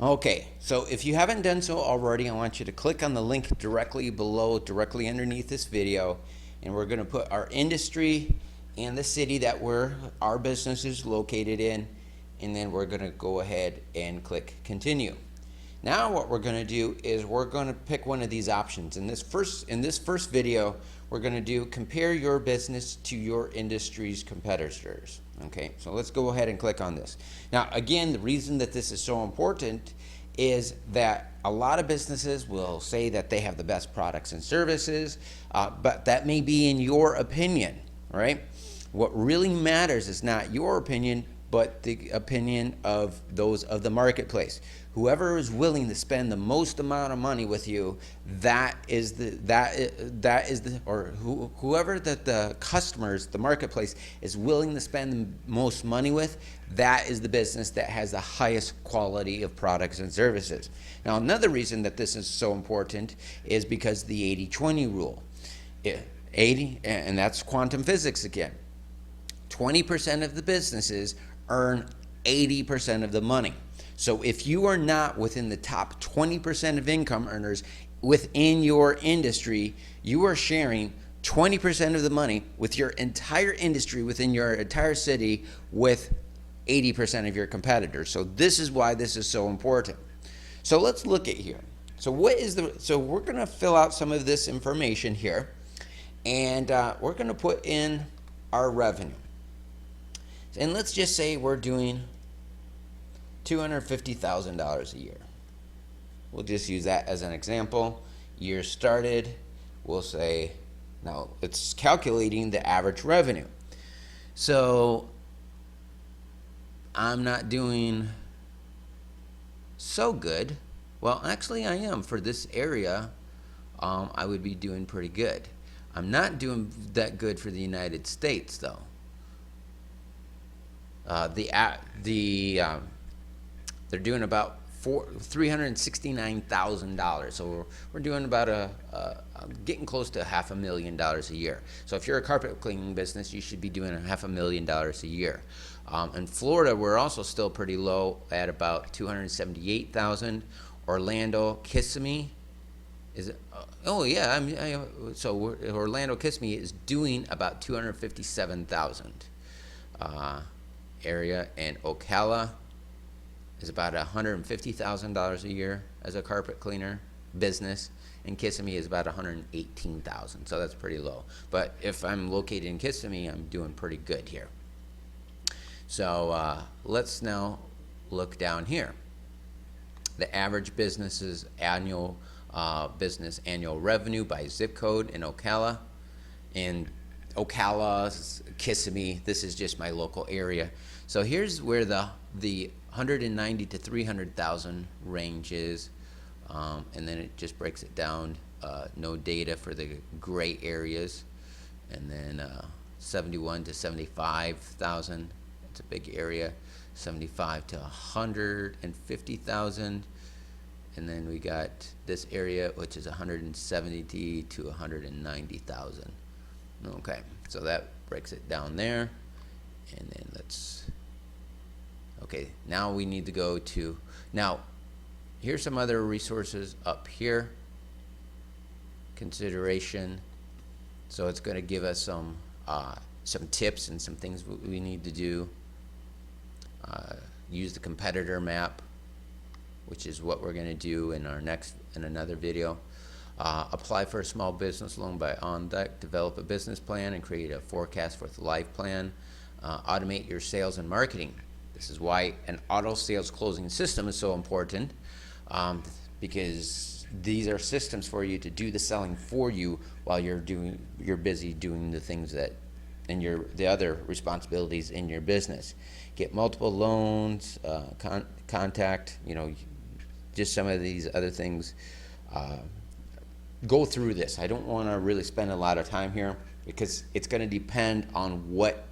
Okay, so if you haven't done so already, I want you to click on the link directly below, directly underneath this video, and we're going to put our industry and the city that our business is located in, and then we're going to go ahead and click continue. Now what we're going to do is we're going to pick one of these options. In this first video, we're going to do compare your business to your industry's competitors. Okay, so let's go ahead and click on this. Now again, the reason that this is so important is that a lot of businesses will say that they have the best products and services, but that may be in your opinion, right? What really matters is not your opinion, but the opinion of those of the marketplace. Whoever is willing to spend the most amount of money with you, whoever the customers, the marketplace is willing to spend the most money with, that is the business that has the highest quality of products and services. Now, another reason that this is so important is because the 80-20 rule. 80, and that's quantum physics again. 20% of the businesses earn 80% of the money. So if you are not within the top 20% of income earners within your industry, you are sharing 20% of the money with your entire industry within your entire city with 80% of your competitors. So this is why this is so important. So let's look at here. So we're going to fill out some of this information here, and we're going to put in our revenue. And let's just say we're doing $250,000 a year. We'll just use that as an example. Year started, we'll say, now it's calculating the average revenue. So I'm not doing so good. Well, actually I am. For this area, I would be doing pretty good. I'm not doing that good for the United States though. They're doing about $369,000. So we're doing about getting close to $500,000 a year. So if you're a carpet cleaning business, you should be doing $500,000 a year. In Florida, we're also still pretty low at about $278,000. Orlando, Kissimmee is Orlando, Kissimmee is doing about $257,000 area, and Ocala is about $150,000 a year as a carpet cleaner business, and Kissimmee is about $118,000. So that's pretty low. But if I'm located in Kissimmee, I'm doing pretty good here. So let's now look down here. The average business's annual revenue by zip code in Ocala. In Ocala, Kissimmee, this is just my local area. So here's where the 190 to 300,000 range is, and then it just breaks it down. No data for the gray areas, and then 71 to 75,000. It's a big area. 75 to 150,000, and then we got this area which is 170 to 190,000. Okay, so that breaks it down there, and then okay, now we need to go to, now here's some other resources up here, consideration. So it's going to give us some tips and some things we need to do. Use the competitor map, which is what we're going to do in another video. Apply for a small business loan by OnDeck. Develop a business plan and create a forecast for the life plan. Automate your sales and marketing. This is why an auto sales closing system is so important, because these are systems for you to do the selling for you while you're busy doing the things that the other responsibilities in your business. Get multiple loans, contact, just some of these other things. Go through this. I don't want to really spend a lot of time here because it's going to depend on what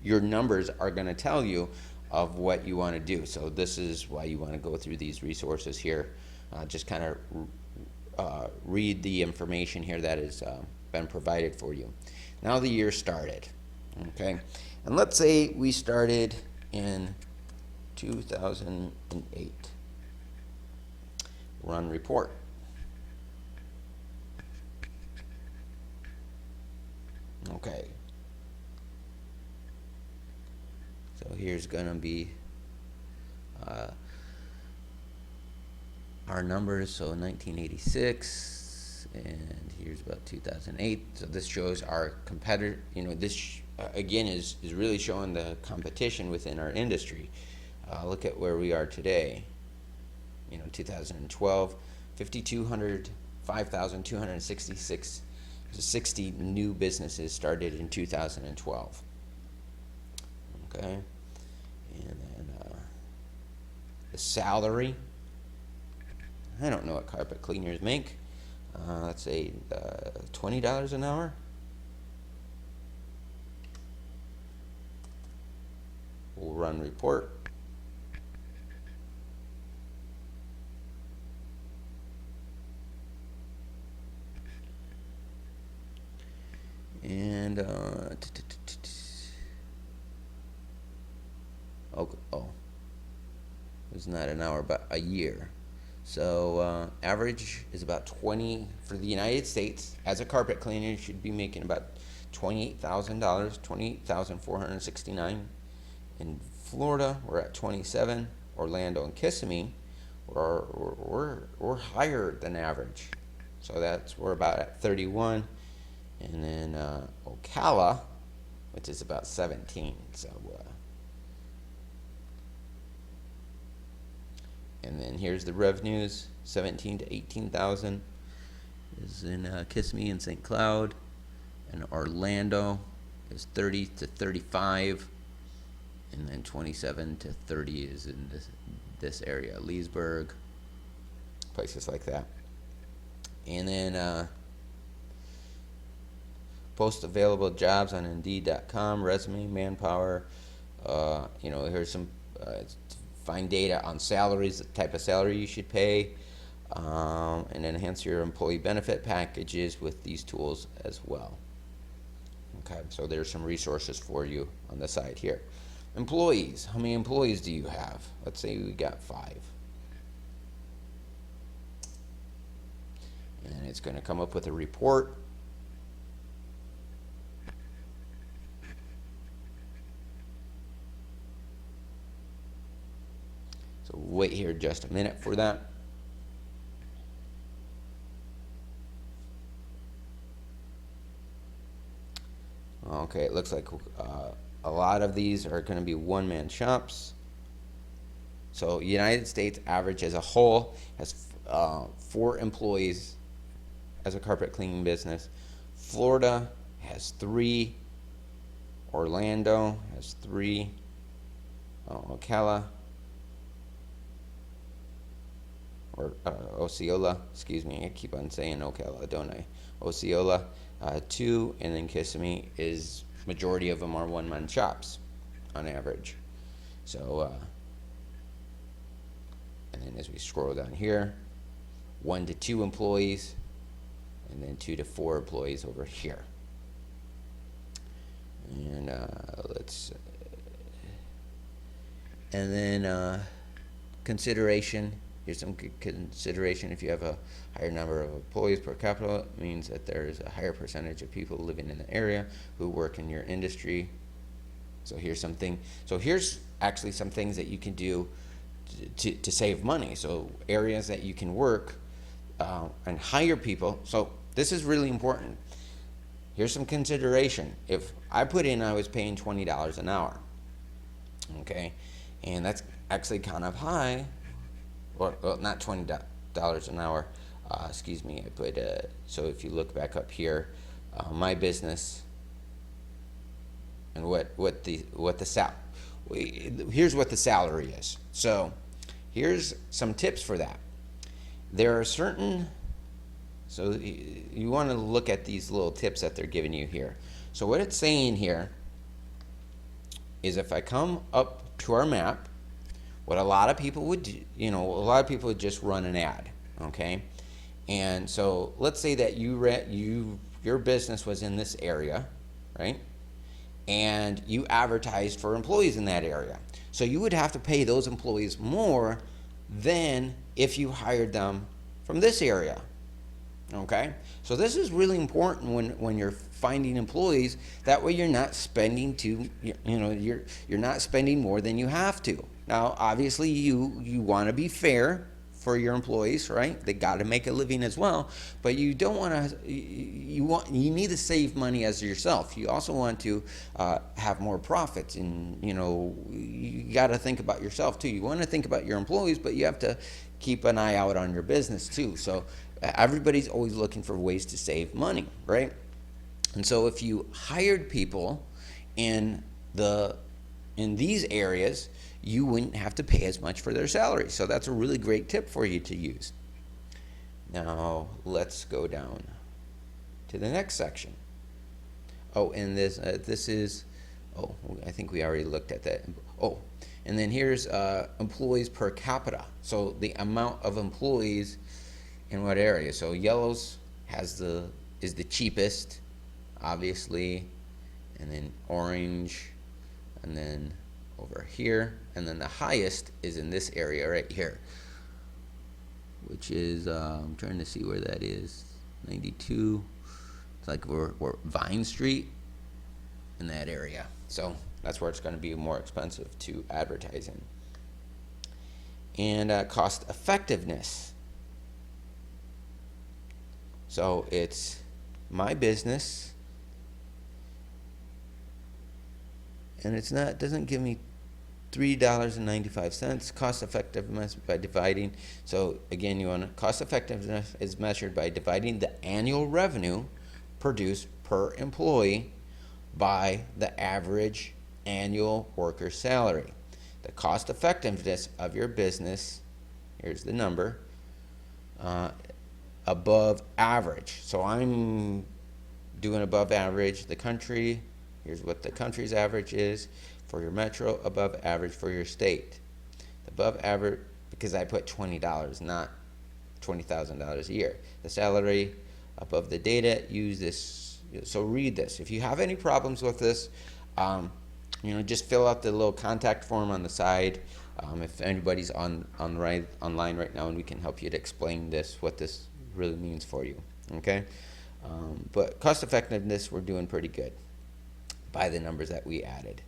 your numbers are going to tell you of what you want to do. So this is why you want to go through these resources here. Just kind of read the information here that has been provided for you. Now the year started, okay? And let's say we started in 2008. Run report. Okay. So here's going to be our numbers. So 1986, and here's about 2008. So this shows our competitor. This again is really showing the competition within our industry. Look at where we are today. 2012, 5,266, 60 new businesses started in 2012. Okay, and then the salary. I don't know what carpet cleaners make. Let's say $20 an hour. We'll run report. And it's not an hour, but a year. So average is about 20 for the United States. As a carpet cleaner, you should be making about $28,000, $28,469. In Florida, we're at 27. Orlando and Kissimmee, we're higher than average. So we're about at 31. And then Ocala, which is about 17. So, and then here's the revenues: 17 to 18,000 is in Kissimmee and St. Cloud, and Orlando is 30 to 35, and then 27 to 30 is in this area, Leesburg, places like that. And then post available jobs on Indeed.com, resume, manpower. Here's some find data on salaries, the type of salary you should pay, and enhance your employee benefit packages with these tools as well. Okay, so there's some resources for you on the side here. Employees, how many employees do you have? Let's say we got 5. And it's going to come up with a report. So wait here just a minute for that. Okay, it looks like a lot of these are going to be one-man shops. So United States average as a whole has 4 employees as a carpet cleaning business. Florida has 3. Orlando has 3. Ocala, or Osceola, excuse me, I keep on saying Ocala, don't I? Osceola, 2, and then Kissimmee is, majority of them are one-man shops on average. So, and then as we scroll down here, 1 to 2 employees, and then 2 to 4 employees over here. And and then consideration. Here's some consideration. If you have a higher number of employees per capita, it means that there's a higher percentage of people living in the area who work in your industry. So here's actually some things that you can do to save money. So areas that you can work and hire people. So this is really important. Here's some consideration. If I put in, I was paying $20 an hour. Okay, and that's actually kind of high. Well, not $20 an hour. Excuse me. I put so if you look back up here, my business, and here's what the salary is. So here's some tips for that. There are certain. So you want to look at these little tips that they're giving you here. So what it's saying here is, if I come up to our map, what a lot of people would do, a lot of people would just run an ad, okay? And so let's say that your business was in this area, right? And you advertised for employees in that area. So you would have to pay those employees more than if you hired them from this area. Okay, so this is really important when you're finding employees. That way, you're not spending you're not spending more than you have to. Now, obviously, you want to be fair for your employees, right? They got to make a living as well, but you don't want to. You need to save money as yourself. You also want to have more profits, and you got to think about yourself too. You want to think about your employees, but you have to keep an eye out on your business too. So everybody's always looking for ways to save money, right? And so if you hired people in these areas, you wouldn't have to pay as much for their salary. So that's a really great tip for you to use. Now let's go down to the next section. Oh, and this is, oh, I think we already looked at that. Oh, and then here's employees per capita. So the amount of employees in what area. So yellows is the cheapest, obviously, and then orange, and then over here, and then the highest is in this area right here, which is I'm trying to see where that is. 92. It's like we're Vine Street in that area. So that's where it's going to be more expensive to advertise in. And cost effectiveness. So it's my business, and it doesn't give me $3.95. Cost effectiveness by dividing. So again, cost effectiveness is measured by dividing the annual revenue produced per employee by the average annual worker salary. The cost effectiveness of your business, here's the number, above average. So I'm doing above average. The country, here's what the country's average is for your metro, above average for your state. Above average, because I put $20, not $20,000 a year. The salary above the data, use this. So read this. If you have any problems with this, just fill out the little contact form on the side. If anybody's online right now, and we can help you to explain this, what this really means for you. Okay, but cost effectiveness, we're doing pretty good by the numbers that we added.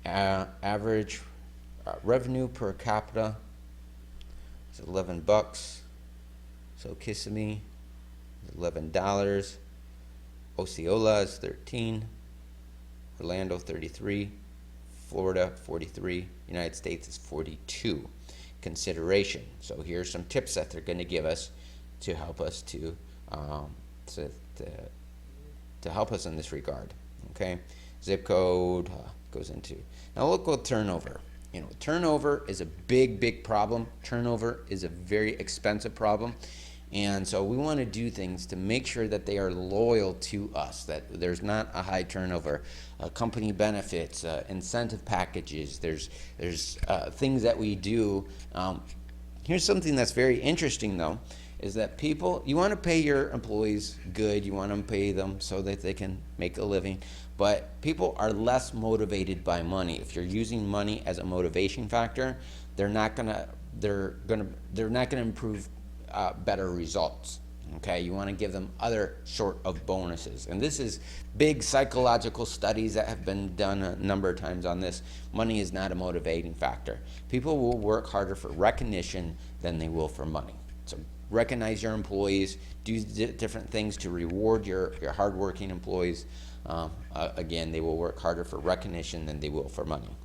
Average revenue per capita is $11. So Kissimmee is $11. Osceola is $13. Orlando $33. Florida $43. United States is $42. Consideration. So here's some tips that they're going to give us to help us to help us in this regard. Okay, zip code goes into now local turnover. Turnover is a big problem. Turnover is a very expensive problem, and so we want to do things to make sure that they are loyal to us, that there's not a high turnover. Company benefits, incentive packages. There's things that we do. Here's something that's very interesting though, is that you want to pay your employees good, you want to pay them so that they can make a living, but people are less motivated by money. If you're using money as a motivation factor, they're not gonna improve better results. Okay, you want to give them other sort of bonuses, and this is big psychological studies that have been done a number of times on this. Money is not a motivating factor. People will work harder for recognition than they will for money. So recognize your employees, do different things to reward your hardworking employees. Again, they will work harder for recognition than they will for money.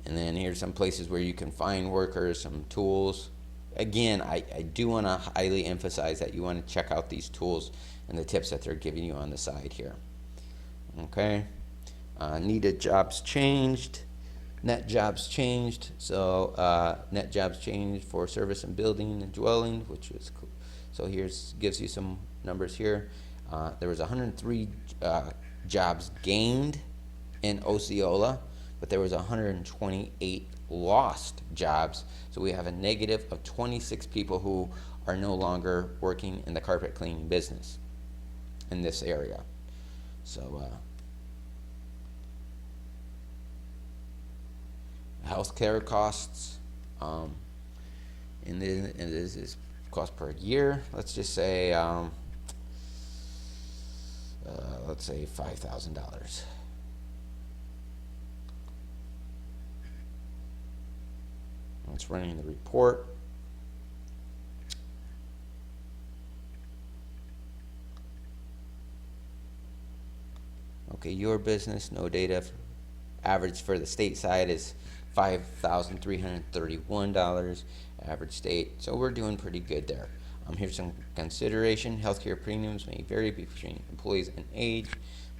And then here's some places where you can find workers, some tools. Again, I do want to highly emphasize that you want to check out these tools and the tips that they're giving you on the side here. Okay, needed jobs changed. Net jobs changed, so net jobs changed for service and building and dwelling, which is cool. So gives you some numbers here. There was 103 jobs gained in Osceola, but there was 128 lost jobs. So we have a negative of 26 people who are no longer working in the carpet cleaning business in this area. So healthcare costs, and this is cost per year. Let's just say, let's say $5,000. It's running the report. Okay, your business, no data. Average for the state side is $5,331. Average state. So we're doing pretty good there. Here's some consideration. Healthcare premiums may vary between employees and age.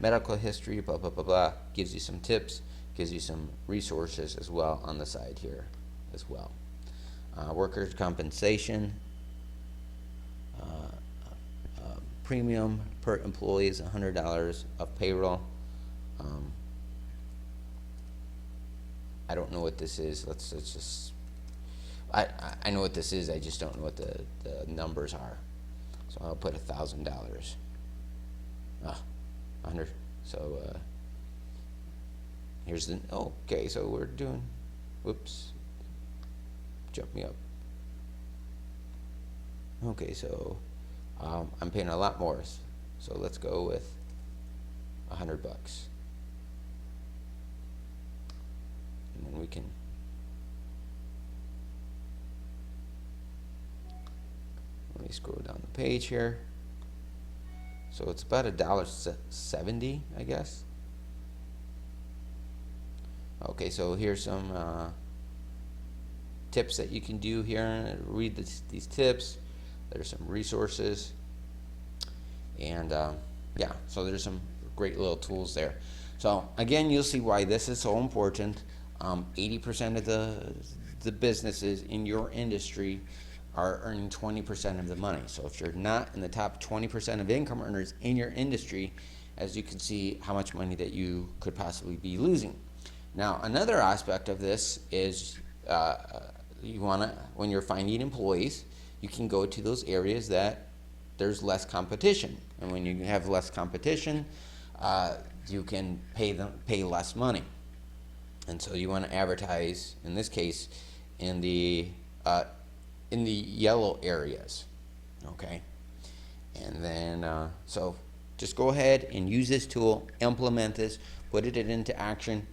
Medical history, blah, blah, blah, blah. Gives you some tips. Gives you some resources as well on the side here as well. Workers' compensation. Premium per employee is $100 of payroll. I don't know what this is. Let's just. I know what this is. I just don't know what the numbers are. So I'll put $1,000. 100. So here's the. Oh, okay. So we're doing. Whoops. Jump me up. Okay. So I'm paying a lot more. So let's go with $100. And then we can. Let me scroll down the page here. So it's about $1.70, I guess. Okay, so here's some tips that you can do here. Read these tips. There's some resources, and yeah, so there's some great little tools there. So again, you'll see why this is so important. 80% of the businesses in your industry are earning 20% of the money. So if you're not in the top 20% of income earners in your industry, as you can see how much money that you could possibly be losing. Now, another aspect of this is you wanna, when you're finding employees, you can go to those areas that there's less competition. And when you have less competition, you can pay less money. And so you want to advertise, in this case, in the yellow areas, okay? And then, so just go ahead and use this tool, implement this, put it into action.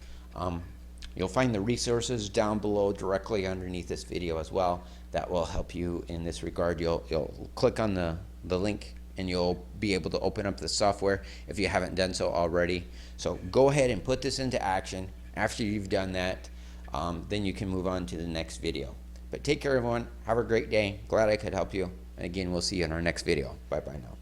You'll find the resources down below directly underneath this video as well that will help you in this regard. You'll click on the link and you'll be able to open up the software if you haven't done so already. So go ahead and put this into action. After you've done that, then you can move on to the next video. But take care, everyone. Have a great day. Glad I could help you. And again, we'll see you in our next video. Bye-bye now.